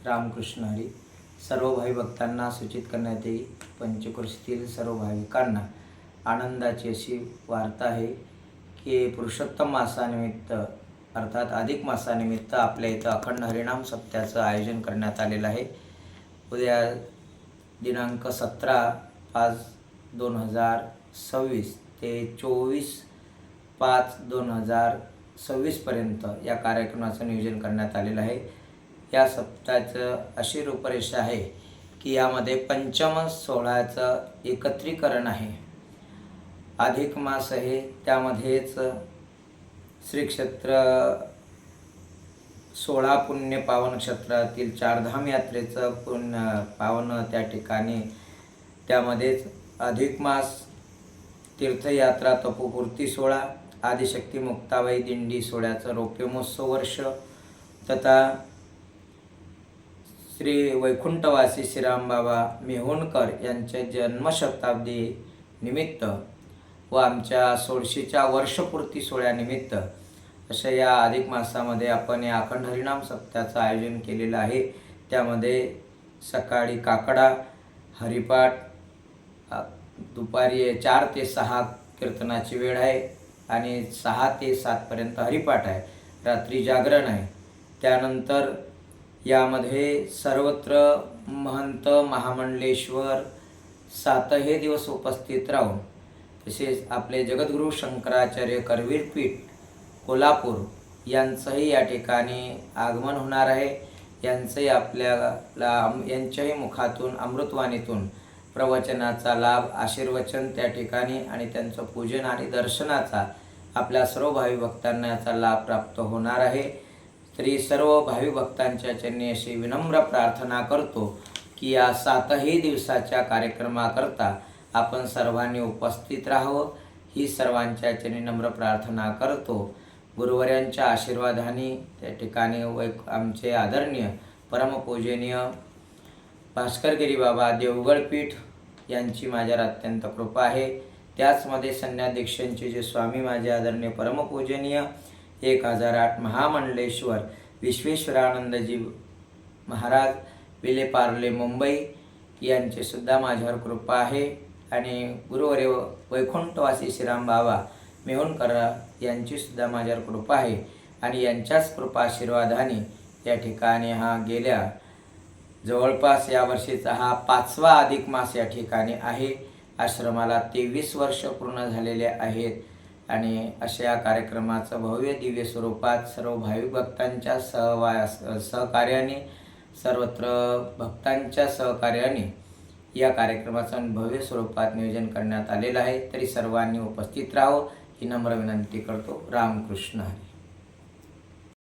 रामकृष्ण हरी. सर्व भावी भक्तांना सूचित करण्यात येईल, पंचक्रोशीतील सर्व भाविकांना आनंदाची अशी वार्ता आहे की पुरुषोत्तम मासानिमित्त अर्थात अधिक मासानिमित्त आपल्या इथं अखंड हरिनाम सप्त्याचं आयोजन करण्यात आलेलं आहे. उद्या दिनांक 17/5/2026 ते 24/5/2026 पर्यंत या कार्यक्रमाचं नियोजन करण्यात आलेलं आहे. या सप्ताहाचं अशी रूपरेषा आहे की यामध्ये पंचम सोहळ्याचं एकत्रीकरण आहे. अधिक मास आहे, त्यामध्येच श्री क्षेत्र 16 पुण्य पावन क्षेत्रातील चारधाम यात्रेचं पावन त्या ठिकाणी, त्यामध्येच अधिक मास, तीर्थयात्रा, तपोपूर्ती सोहळा, आदिशक्ती मुक्ताबाई दिंडी सोहळ्याचं रौप्य महोत्सव वर्ष तथा श्री वैकुंठवासी श्रीरामबाबा मेहुणकर यांच्या जन्मशताब्दी निमित्त व आमच्या 1600च्या वर्षपूर्ती सोहळ्यानिमित्त अशा या अधिक मासामध्ये आपण या अखंड हरिनाम सप्त्याचं आयोजन केलेलं आहे. त्यामध्ये सकाळी काकडा हरिपाठ, दुपारी 4 ते 6 कीर्तनाची वेळ आहे आणि 6 ते 7 पर्यंत हरिपाठ आहे. रात्री जागरण आहे. त्यानंतर यामध्ये सर्वत्र महंत महामंडलेश्वर 7 दिवस उपस्थित राहून, तसेच आपले जगद्गुरू शंकराचार्य करवीर पीठ कोल्हापूर यांचंही या ठिकाणी आगमन होणार आहे. यांचंही यांच्याही मुखातून अमृतवाणीतून प्रवचनाचा लाभ, आशीर्वचन त्या ठिकाणी आणि त्यांचं पूजन आणि दर्शनाचा आपल्या सर्व भावी भक्तांना याचा लाभ प्राप्त होणार आहे. तरी सर्व भावी भक्तांच्या चरणी अशी विनम्र प्रार्थना करतो की या 7 दिवसाच्या कार्यक्रमाकरता आपण सर्वांनी उपस्थित राहावं, ही सर्वांच्या चरणी नम्र प्रार्थना करतो. गुरुवर्यांच्या आशीर्वादाने त्या ठिकाणी आमचे आदरणीय परमपूजनीय भास्करगिरी बाबा देवगडपीठ यांची माझ्यावर अत्यंत कृपा आहे. त्याचमध्ये संन्यादीक्षांचे जे स्वामी माझे आदरणीय परमपूजनीय 1008 महामंडलेश्वर विश्वेश्वरानंदजी महाराज विलेपार्ले मुंबई यांचे सुद्धा माझ्यावर कृपा आहे. आणि गुरुवर्य वैकुंठवासी श्रीराम बाबा मेहुणकर यांची सुद्धा माझ्यावर कृपा आहे. आणि यांच्याच कृपा आशीर्वादाने या ठिकाणी हा गेल्या जवळपास या वर्षीचा हा 5वा अधिक मास या ठिकाणी आहे. आश्रमाला 23 वर्ष पूर्ण झालेले आहेत. आणि अशा या कार्यक्रमाचं भव्य दिव्य स्वरूपात सर्व भाविक भक्तांच्या सहकार्याने, सर्वत्र भक्तांच्या सहकार्याने या कार्यक्रमाचं भव्य स्वरूपात नियोजन करण्यात आलेलं आहे. तरी सर्वांनी उपस्थित राहावं ही नम्र विनंती करतो. रामकृष्ण हरी.